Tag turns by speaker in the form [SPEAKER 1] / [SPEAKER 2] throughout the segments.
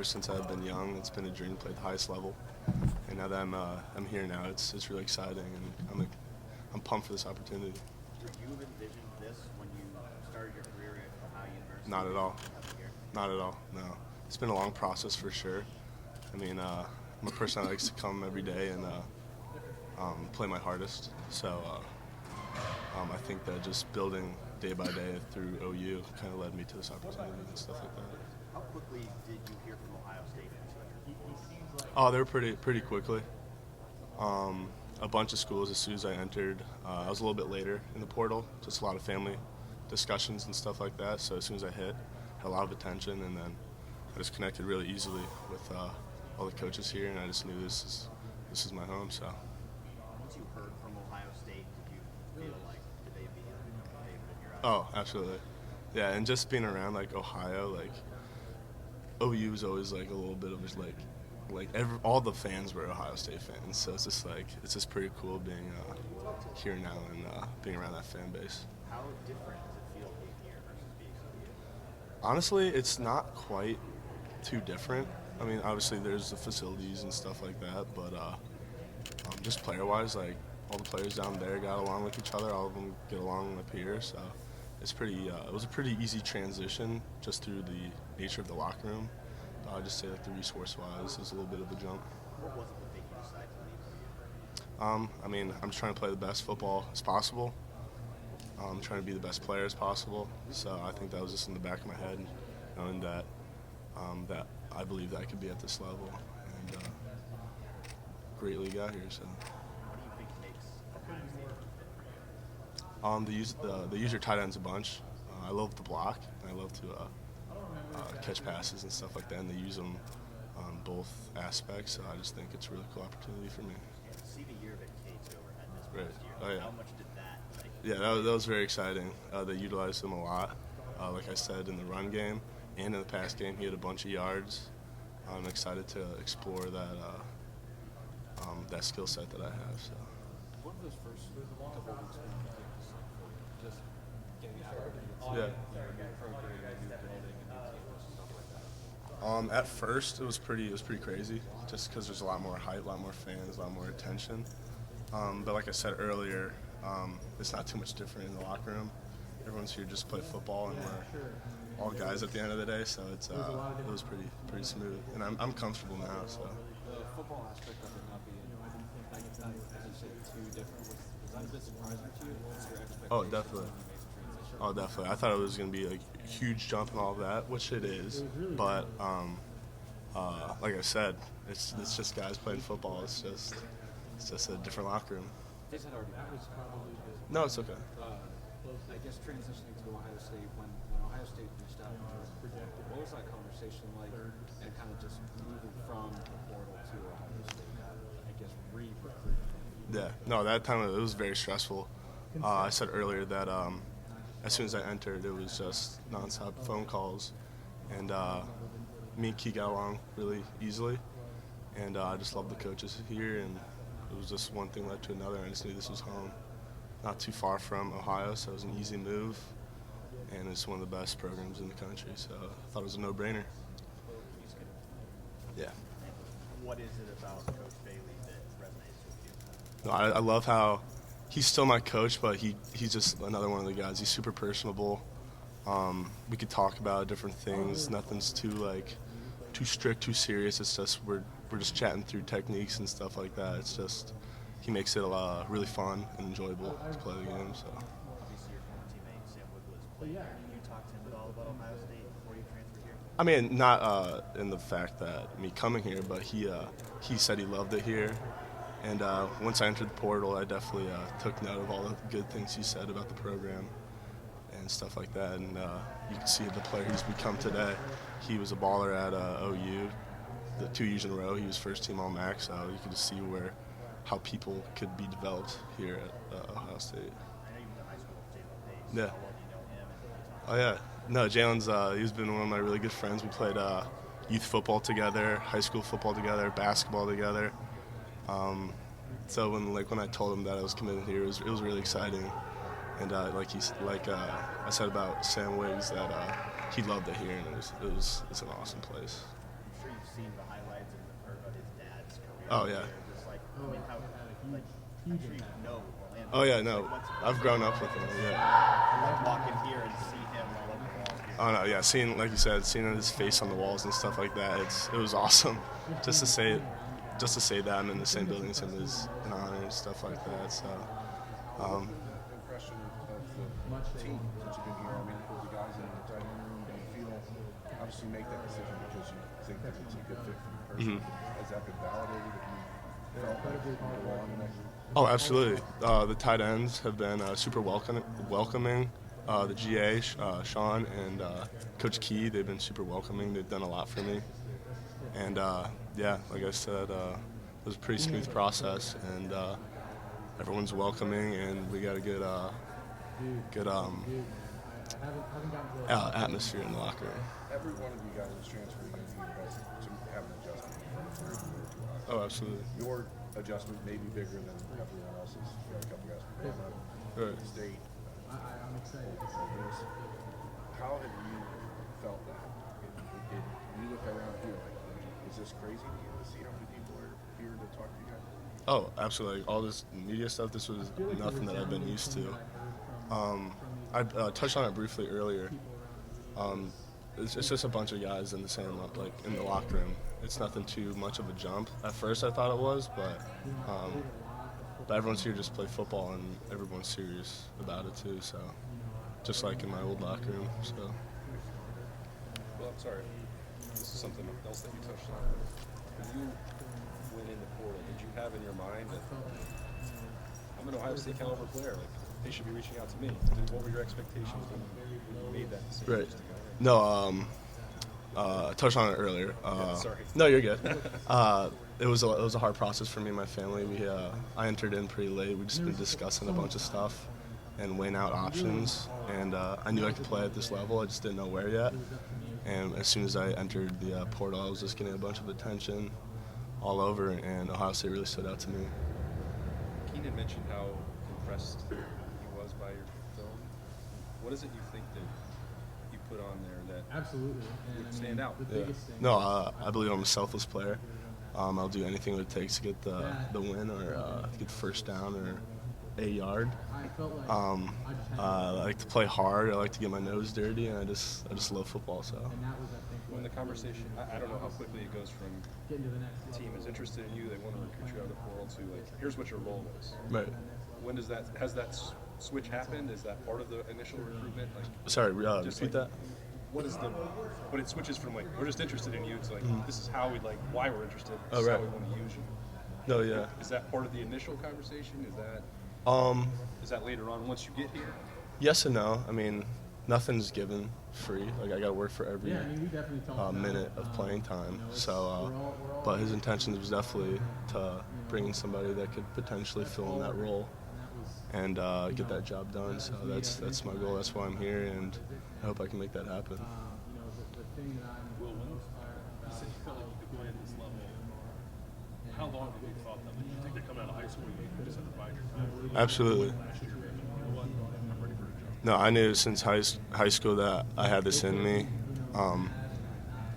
[SPEAKER 1] ever since I've been young. It's been a dream to play at the highest level, and now that I'm here now, it's really exciting, and I'm pumped for this opportunity.
[SPEAKER 2] Did you envision this when you started your career at Ohio University?
[SPEAKER 1] Not at all. Not at all. No, it's been a long process for sure. I mean, I'm a person that likes to come every day and play my hardest. So I think that just building day by day through OU kind of led me to this opportunity and stuff like that.
[SPEAKER 2] How quickly did you hear from Ohio State?
[SPEAKER 1] Oh, they were pretty quickly. A bunch of schools as soon as I entered. I was a little bit later in the portal, just a lot of family discussions and stuff like that. So as soon as I hit, had a lot of attention, and then I just connected really easily with all the coaches here, and I just knew this is my home. So.
[SPEAKER 2] Once you heard from Ohio State, did you feel like did they be a favorite in your eyes?
[SPEAKER 1] Oh, absolutely. Yeah, and just being around like Ohio, like OU was always like a little bit of just like all the fans were Ohio State fans, so it's just pretty cool being here now and being around that fan base.
[SPEAKER 2] How different does it feel being here versus being OU?
[SPEAKER 1] Honestly, it's not quite too different. I mean, obviously there's the facilities and stuff like that, but just player-wise, like all the players down there got along with each other. All of them get along up here, so it's pretty. It was a pretty easy transition just through the nature of the locker room. I'd just say like the resource-wise is a little bit of a jump.
[SPEAKER 2] What was it that made you decide to leave OU?
[SPEAKER 1] I mean, I'm just trying to play the best football as possible. I'm trying to be the best player as possible. So I think that was just in the back of my head, knowing that that I believe that I could be at this level, and great league out here. So.
[SPEAKER 2] What do you think makes Ohio State fit?
[SPEAKER 1] They use your tight ends a bunch. I love the block, and I love to catch passes and stuff like that, and they use them on both aspects. So I just think it's a really cool opportunity for me.
[SPEAKER 2] Yeah, to see the year that K2 had this
[SPEAKER 1] Right.
[SPEAKER 2] past year,
[SPEAKER 1] Oh, yeah.
[SPEAKER 2] how much did that like?
[SPEAKER 1] Yeah, that was very exciting. They utilized him a lot. Like I said, in the run game and in the pass game, he had a bunch of yards. I'm excited to explore that skill set that I have. So.
[SPEAKER 3] One of those first couple of weeks when you became a son for you, just getting out of
[SPEAKER 1] Yeah.
[SPEAKER 3] new program, new building, and new campus and stuff like that?
[SPEAKER 1] At first, it was pretty crazy, just because there's a lot more hype, a lot more fans, a lot more attention. But like I said earlier, it's not too much different in the locker room. Everyone's here just to play football, and we're all guys at the end of the day. So it was pretty smooth, and I'm comfortable now. So.
[SPEAKER 3] The football aspect of it not being, as you said, too different, was that a bit surprising to you? What's your expectation
[SPEAKER 1] Oh, definitely.
[SPEAKER 3] when you made the transition?
[SPEAKER 1] Oh, definitely. I thought it was going to be a huge jump and all of that, which it is. But like I said, it's just guys playing football. It's just a different locker room.
[SPEAKER 3] This had already happened.
[SPEAKER 1] No, it's okay.
[SPEAKER 3] I guess transitioning to Ohio State, when Ohio State reached out, what was that conversation like? And kind of just moving from the portal to Ohio State, I guess re-recruiting.
[SPEAKER 1] Yeah. No, that time it was very stressful. I said earlier that as soon as I entered, it was just nonstop phone calls, and me and Key got along really easily, and I just loved the coaches here, and it was just one thing led to another. I just knew this was home. Not too far from Ohio, so it was an easy move, and it's one of the best programs in the country, so I thought it was a no-brainer. Yeah.
[SPEAKER 2] What is it about Coach Bailey that resonates with you?
[SPEAKER 1] No, I love how he's still my coach, but he's just another one of the guys. He's super personable. We could talk about different things. Nothing's too strict, too serious. It's just we're just chatting through techniques and stuff like that. It's just he makes it really fun and enjoyable to play the game. So.
[SPEAKER 2] Obviously, your former teammate Sam Wiglusz played here. Did you talk to him at all about Ohio State before you transferred here?
[SPEAKER 1] I mean, not in the fact that me coming here, but he said he loved it here. And once I entered the portal, I definitely took note of all the good things he said about the program and stuff like that. And you can see the player he's become today. He was a baller at OU. The 2 years in a row, he was first team All-MAC, so you can just see how people could be developed here at Ohio State.
[SPEAKER 2] I know you went to high school with Jalen Pace.
[SPEAKER 1] Yeah.
[SPEAKER 2] How well do you know him? And
[SPEAKER 1] Oh, yeah. No, Jalen's he's been one of my really good friends. We played youth football together, high school football together, basketball together. So when I told him that I was committed here, it was really exciting. And I said about Sam Wiggs, that he loved it here, and it's an awesome place.
[SPEAKER 2] I'm sure you've seen the highlights and heard about his dad's career.
[SPEAKER 1] Oh, yeah.
[SPEAKER 2] Just like, I mean, how, like, I'm sure you know Orlando.
[SPEAKER 1] Oh yeah, no,
[SPEAKER 2] Like,
[SPEAKER 1] I've grown up with him. Yeah.
[SPEAKER 2] like walk in here and see him all over the walls.
[SPEAKER 1] Oh no, yeah, seeing, like you said, seeing his face on the walls and stuff like that, it was awesome. Just to say that I'm in the same building as him is an honor and stuff like that. So,
[SPEAKER 4] Impression of the team since you've been here. I mean, the guys in the tight end room, do you feel obviously make that decision because you think that it's a good fit for you personally? Has that been validated that you felt like you belong in that group?
[SPEAKER 1] oh, absolutely. The tight ends have been super welcoming. The GA, Sean, and Coach Key, they've been super welcoming. They've done a lot for me. And, yeah, like I said, it was a pretty smooth process. And everyone's welcoming, and we got a good atmosphere in the locker room.
[SPEAKER 4] Every one of you guys is transferring in here has to have an adjustment from where you were to Ohio State.
[SPEAKER 1] Oh, absolutely.
[SPEAKER 4] Your adjustment may be bigger than everyone else's. You got a couple guys from Bama,
[SPEAKER 1] Right.
[SPEAKER 4] State.
[SPEAKER 5] I'm excited to see this.
[SPEAKER 4] How have you felt that? You look around here like, is this crazy to you to see how many people are here to talk to you guys?
[SPEAKER 1] Oh, absolutely. All this media stuff, this was nothing that I've been used to. I touched on it briefly earlier. It's just a bunch of guys in the same, like, in the locker room. It's nothing too much of a jump. At first I thought it was, but everyone's here just to play football, and everyone's serious about it too. So, just like in my old locker room. So.
[SPEAKER 6] Well, I'm sorry. This is something else that you touched on. When you went in the portal, did you have in your mind that I'm an Ohio State caliber player? Like, they should be reaching out to me. What were your expectations when you made that decision?
[SPEAKER 1] Right.
[SPEAKER 6] Just to go in?
[SPEAKER 1] No, I touched on it earlier.
[SPEAKER 6] Sorry.
[SPEAKER 1] No, you're good. It was a hard process for me and my family. I entered in pretty late. We've just been discussing a bunch of stuff and weighing out options. And I knew I could play at this level. I just didn't know where yet. And as soon as I entered the portal, I was just getting a bunch of attention all over, and Ohio State really stood out to me.
[SPEAKER 6] Keenan mentioned how impressed he was by your film. What is it you think that you put on there that
[SPEAKER 5] Absolutely. And
[SPEAKER 6] would stand out?
[SPEAKER 5] The
[SPEAKER 1] Yeah.
[SPEAKER 5] biggest thing.
[SPEAKER 1] No, I believe I'm a selfless player. I'll do anything it takes to get the win or get the first down or a yard.
[SPEAKER 5] I felt like
[SPEAKER 1] I
[SPEAKER 5] I just had
[SPEAKER 1] like to play hard. I like to get my nose dirty, and I just love football. So
[SPEAKER 5] and that was, I think,
[SPEAKER 6] When the conversation, I don't know how quickly it goes from
[SPEAKER 5] getting to the next
[SPEAKER 6] the team
[SPEAKER 5] level.
[SPEAKER 6] is interested in you, they want to recruit you out of the portal to like, here's what your role is.
[SPEAKER 1] right.
[SPEAKER 6] When has that switch happened? Is that part of the initial recruitment? Like,
[SPEAKER 1] Sorry,
[SPEAKER 6] Just
[SPEAKER 1] repeat
[SPEAKER 6] like-
[SPEAKER 1] that.
[SPEAKER 6] what is when it switches from like, we're just interested in you to like, this is how we like, why we're interested,
[SPEAKER 1] Oh,
[SPEAKER 6] this is how
[SPEAKER 1] right.
[SPEAKER 6] we want to use you.
[SPEAKER 1] No, yeah.
[SPEAKER 6] Is that part of the initial conversation? Is that later on once you get here?
[SPEAKER 1] Yes and no. I mean, nothing's given free. Like I got to work for every
[SPEAKER 5] Yeah, I mean, we definitely talked about
[SPEAKER 1] minute of playing time. So, but his intention was definitely to bring in somebody that could potentially fill in that role and get that job done. So that's my goal. That's why I'm here, and I hope I can make that happen.
[SPEAKER 5] The thing that I'm
[SPEAKER 7] Will, when you said you felt like you could play at this level, how long have you thought that? Like, you think they're coming out of high school, you just have to bide your time?
[SPEAKER 1] Absolutely.
[SPEAKER 7] Last year, you know what? I'm ready for a job.
[SPEAKER 1] No, I knew since high school that I had this in me.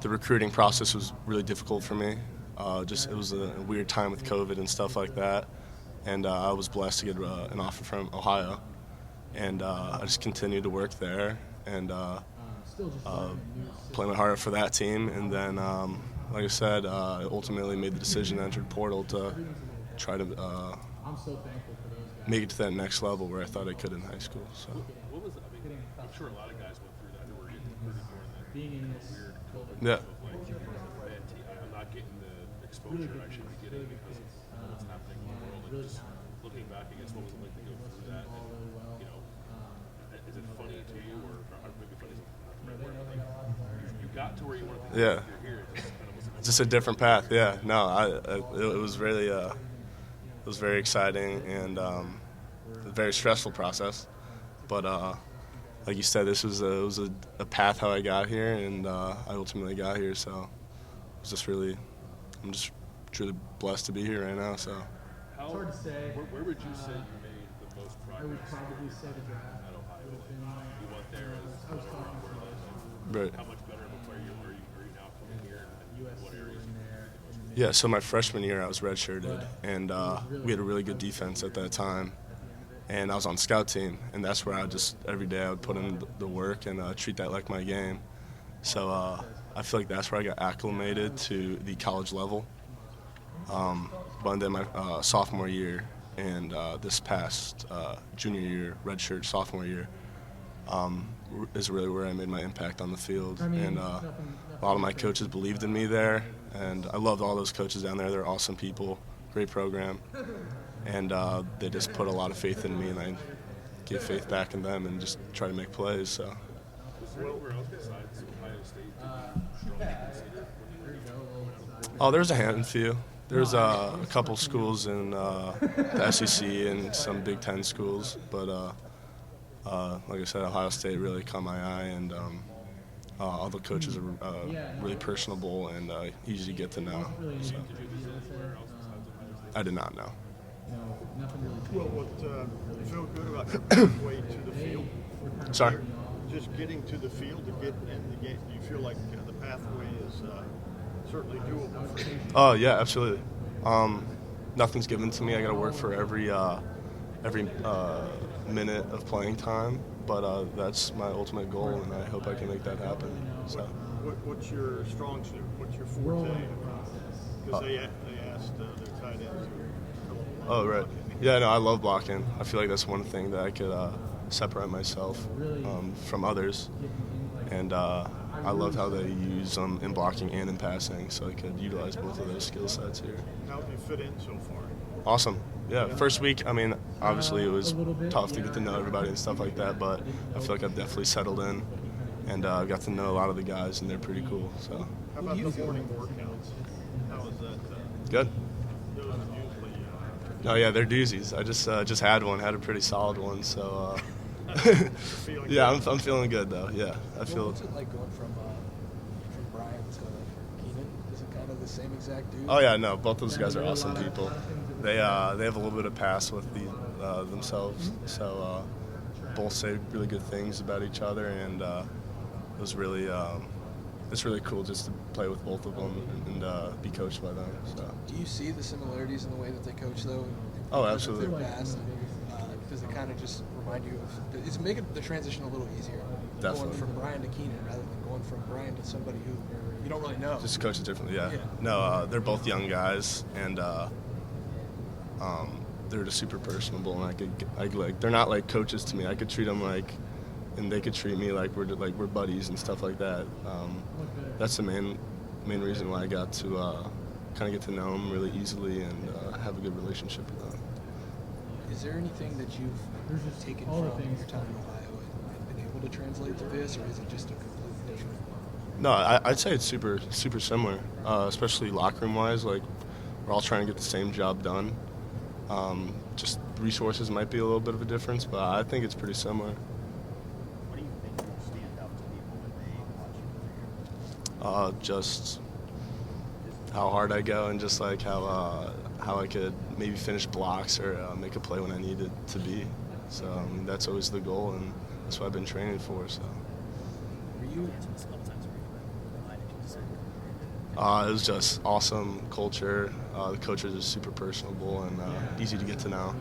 [SPEAKER 1] The recruiting process was really difficult for me. It was a weird time with COVID and stuff like that, and I was blessed to get an offer from Ohio, and I just continued to work there and play my heart out for that team. And then, like I said, I ultimately made the decision to enter the portal to try to
[SPEAKER 5] I'm so thankful for those guys.
[SPEAKER 1] make it to that next level where I thought I could in high school. So.
[SPEAKER 7] What was it? I mean, I'm sure a lot of guys went through that. They were getting recruited during that
[SPEAKER 5] Being in this
[SPEAKER 7] weird COVID
[SPEAKER 1] Yeah.
[SPEAKER 7] of like, man, I'm not getting the exposure I should be getting because of what's happening in the world. And just looking back, I guess, what was it like to go through that? And, you know, is it funny to you, or maybe funny is not the right word, but like, you got to where you wanted to go.
[SPEAKER 1] Yeah.
[SPEAKER 7] You're here. It just kind of was
[SPEAKER 1] It's just a different path. Yeah, no, it was really it was very exciting and a very stressful process. But like you said, this was it was a path how I got here, and I ultimately got here. So it's just really, I'm just truly blessed to be here right now. So
[SPEAKER 7] How,
[SPEAKER 5] It's hard to say.
[SPEAKER 7] Where would you say you made the most
[SPEAKER 5] I would
[SPEAKER 7] progress
[SPEAKER 5] probably say the draft
[SPEAKER 7] at Ohio?
[SPEAKER 5] would have been my.
[SPEAKER 7] You went there as
[SPEAKER 5] I was talking
[SPEAKER 7] where,
[SPEAKER 5] to
[SPEAKER 7] like,
[SPEAKER 1] right.
[SPEAKER 7] how much better of a player are you now coming here? And
[SPEAKER 5] USC.
[SPEAKER 7] what
[SPEAKER 1] Yeah, so my freshman year I was redshirted, and we had a really good defense at that time. And I was on scout team, and that's where every day I would put in the work and treat that like my game. So I feel like that's where I got acclimated to the college level. But then my sophomore year and this past junior year, redshirt sophomore year, is really where I made my impact on the field. And a lot of my coaches believed in me there, and I loved all those coaches down there. They're awesome people, great program. And they just put a lot of faith in me, and I gave faith back in them and just try to make plays. So.
[SPEAKER 7] Was there anywhere else besides Ohio State that you strongly considered when you were
[SPEAKER 1] Oh, there's a handful. There's a couple schools in the SEC and some Big Ten schools, but like I said, Ohio State really caught my eye, and all the coaches are really personable and easy to get to know. So. I did not know.
[SPEAKER 8] Well, what you feel good about your way to the field?
[SPEAKER 1] Sorry?
[SPEAKER 8] Just getting to the field to get in the game. Do you feel like the pathway is certainly doable for you?
[SPEAKER 1] Oh, yeah, absolutely. Nothing's given to me. I got to work for every minute of playing time, but that's my ultimate goal, and I hope I can make that happen. So.
[SPEAKER 8] What's your strong suit? What's your forte? Because they asked their tight ends.
[SPEAKER 1] Oh, right. Yeah, no, I love blocking. I feel like that's one thing that I could separate myself from others. And I loved how they use them in blocking and in passing, so I could utilize both of those skill sets here.
[SPEAKER 8] How have you fit in so far?
[SPEAKER 1] Awesome. Yeah, first week, I mean, obviously it was tough to get to know everybody and stuff like that, but I feel like I've definitely settled in and got to know a lot of the guys, and they're pretty cool. So.
[SPEAKER 8] How about the morning workouts? How is that?
[SPEAKER 1] Good.
[SPEAKER 8] Those are usually
[SPEAKER 1] Oh yeah, they're doozies. I just had one, had a pretty solid one. So
[SPEAKER 8] feeling
[SPEAKER 1] yeah,
[SPEAKER 8] good?
[SPEAKER 1] I'm feeling good though. Yeah, I feel.
[SPEAKER 9] What's it like going from Brian to Keenan? Is it kind of the same exact dude?
[SPEAKER 1] Oh yeah, no, both those guys are awesome people. They have a little bit of pass with themselves, so both say really good things about each other, and it was really it's really cool just to play with both of them and be coached by them. So.
[SPEAKER 9] Do you see the similarities in the way that they coach, though?
[SPEAKER 1] Oh, absolutely.
[SPEAKER 9] Their pass, does it kind of just remind you of? It's making the transition a little easier.
[SPEAKER 1] Definitely.
[SPEAKER 9] Going from Brian to Keenan rather than going from Brian to somebody who you don't really know.
[SPEAKER 1] Just coach it differently, yeah.
[SPEAKER 9] Yeah.
[SPEAKER 1] No, they're both young guys, and they're just super personable, and I like they're not like coaches to me. I could treat them like, and they could treat me like we're buddies and stuff like that. That's the main reason why I got to kind of get to know them really easily and have a good relationship with them.
[SPEAKER 9] Is there anything that you've taken from your time in Ohio and been able to translate to this, or is it just a completely different?
[SPEAKER 1] No, I'd say it's super similar, especially locker room wise. Like we're all trying to get the same job done. Just resources might be a little bit of a difference, but I think it's pretty similar.
[SPEAKER 2] What do you think will stand out to people when they watch you?
[SPEAKER 1] Just how hard I go, and just like how I could maybe finish blocks or make a play when I needed to be. So that's always the goal, and that's what I've been training for. So.
[SPEAKER 9] Were you?
[SPEAKER 1] It was just awesome culture. The coaches are super personable and easy to get to know.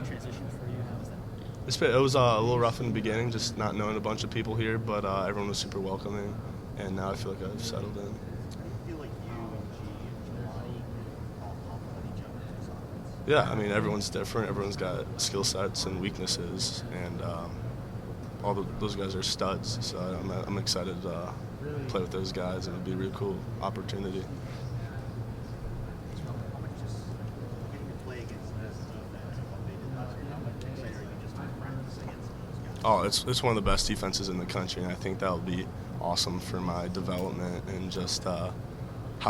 [SPEAKER 2] Transition for you, how was that?
[SPEAKER 1] It was a little rough in the beginning, just not knowing a bunch of people here, but everyone was super welcoming, and now I feel like I've settled in.
[SPEAKER 2] I feel like you and G and Jelani all complement each other's offense.
[SPEAKER 1] Yeah, I mean, everyone's different. Everyone's got skill sets and weaknesses, and those guys are studs. So I'm excited to play with those guys, and it'd be a really cool opportunity.
[SPEAKER 2] How much just getting to play against this defense and what they did last year, how much excited are you just to practice against those guys?
[SPEAKER 1] Oh, it's one of the best defenses in the country, and I think that'll be awesome for my development and just how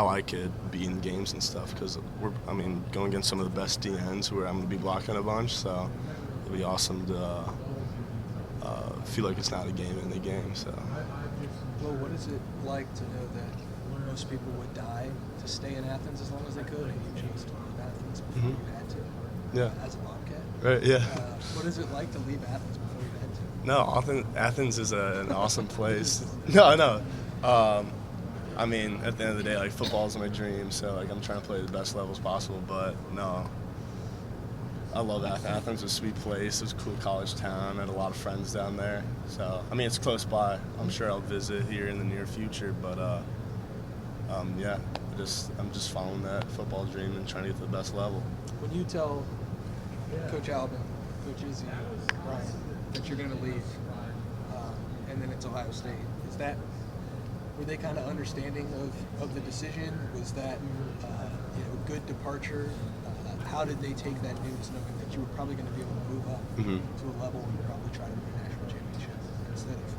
[SPEAKER 1] I could be in games and stuff. Because going against some of the best DNs where I'm going to be blocking a bunch, so it'll be awesome to feel like it's not a game in the game. So.
[SPEAKER 9] Well, what is it like to know that most people would die to stay in Athens as long as they could, and you chose to leave Athens before you had to?
[SPEAKER 1] Yeah.
[SPEAKER 9] As a Bobcat?
[SPEAKER 1] Right. Yeah.
[SPEAKER 9] What is it like to leave Athens before you had to?
[SPEAKER 1] No, Athens is an awesome place. No. I mean, at the end of the day, like, football is my dream, so, like, I'm trying to play the best levels possible, but no. I love Athens. Athens is a sweet place. It's a cool college town. I had a lot of friends down there. So, I mean, it's close by. I'm sure I'll visit here in the near future, but, yeah, I'm just following that football dream and trying to get to the best level.
[SPEAKER 9] When you tell Coach Alvin, Coach Izzy, Brian, that you're going to leave, and then it's Ohio State, were they kind of understanding of the decision? Was that a good departure? How did they take that news, knowing that you were probably going to be able to move up to a level and probably try to win a national championship instead of,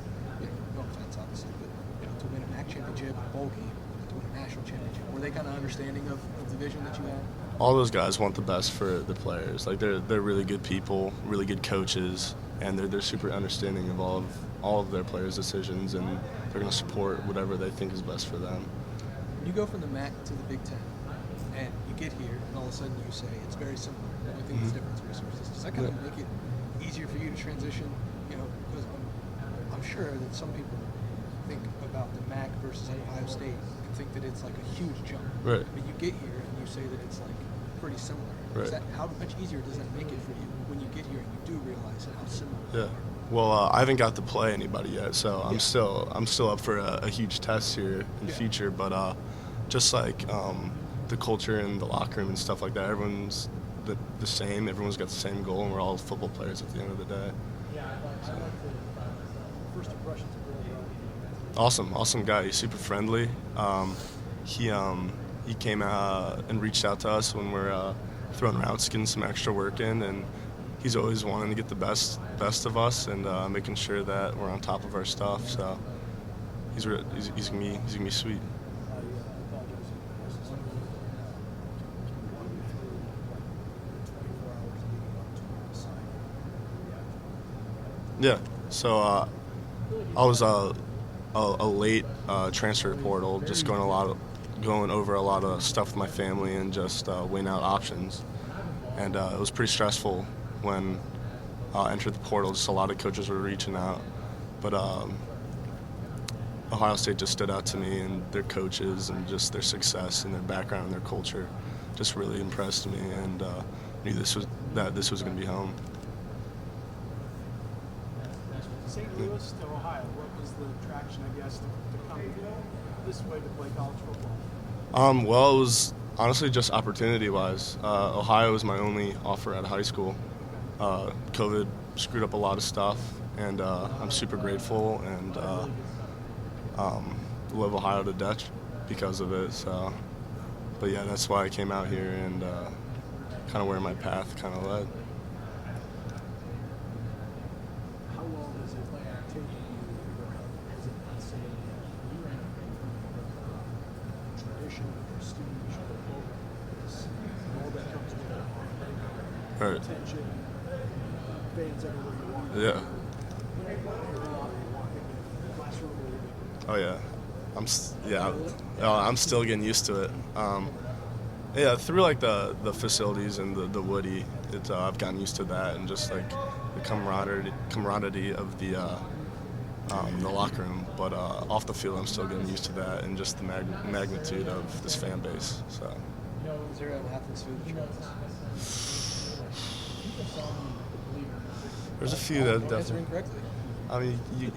[SPEAKER 9] no offense obviously, but to win a MAC championship, a bowl game, to win a national championship? Were they kind of understanding of the vision that you had?
[SPEAKER 1] All those guys want the best for the players. Like, they're really good people, really good coaches, and they're super understanding of all of their players' decisions, and they're going to support whatever they think is best for them.
[SPEAKER 9] You go from the MAC to the Big Ten, and you get here, and all of a sudden you say it's very similar. The only thing that's different is resources. Does that kind of make it easier for you to transition? Because I'm sure that some people think about the MAC versus Ohio State and think that it's like a huge jump.
[SPEAKER 1] Right.
[SPEAKER 9] But you get here and you say that it's like pretty similar.
[SPEAKER 1] Right.
[SPEAKER 9] How much easier does that make it for you when you get here and you do realize how similar?
[SPEAKER 1] Yeah. Well, I haven't got to play anybody yet, so I'm still up for a huge test here in the future. But just like the culture and the locker room and stuff like that, everyone's the same. Everyone's got the same goal, and we're all football players at the end of the day. So.
[SPEAKER 5] First impressions of Will.
[SPEAKER 1] Awesome guy. He's super friendly. He came out and reached out to us when we're throwing routes, getting some extra work in, and he's always wanting to get the best of us and making sure that we're on top of our stuff. So he's gonna be sweet. Yeah. So I was a late transfer portal, just going over a lot of stuff with my family and just weighing out options. And it was pretty stressful when I entered the portal. Just a lot of coaches were reaching out. But Ohio State just stood out to me, and their coaches and just their success and their background and their culture just really impressed me, and knew this was going to be home.
[SPEAKER 5] St. Louis to Ohio, what was the attraction, I guess, to come this way to play college football?
[SPEAKER 1] Well, it was honestly just opportunity-wise. Ohio was my only offer out of high school. COVID screwed up a lot of stuff, and I'm super grateful and love Ohio to death because of it. So, but yeah, that's why I came out here and kind of where my path kind of led.
[SPEAKER 5] How long does it take you, as it, let's say, you ran a tradition, prestige, programs, and all that comes with it,
[SPEAKER 1] Right.
[SPEAKER 5] attention, fans everywhere you want.
[SPEAKER 1] Yeah.
[SPEAKER 5] Classroom,
[SPEAKER 1] Oh yeah. I'm still getting used to it. Yeah, through like the facilities and the Woody, I've gotten used to that, and just like the camaraderie of the locker room. But off the field, I'm still getting used to that, and just the magnitude of this fan base. So.
[SPEAKER 9] Is there an Athens food that you miss?
[SPEAKER 1] There's a few that
[SPEAKER 9] Answering
[SPEAKER 1] definitely.
[SPEAKER 9] correctly.
[SPEAKER 1] I mean, you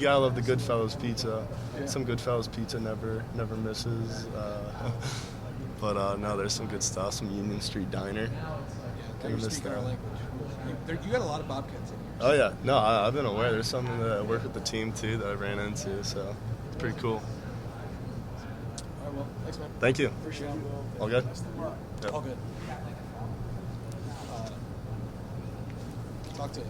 [SPEAKER 1] gotta love the Goodfellas pizza. Some Goodfellas pizza never misses. But no, there's some good stuff. Some Union Street Diner.
[SPEAKER 9] Yeah, you speak our language. You got a lot of Bobcats in here.
[SPEAKER 1] Oh yeah, no, I've been aware. There's some that work with the team too that I ran into, so it's pretty cool.
[SPEAKER 9] All right, well, thanks, man.
[SPEAKER 1] Thank you.
[SPEAKER 9] Appreciate it.
[SPEAKER 1] All good?
[SPEAKER 9] All good. Talk to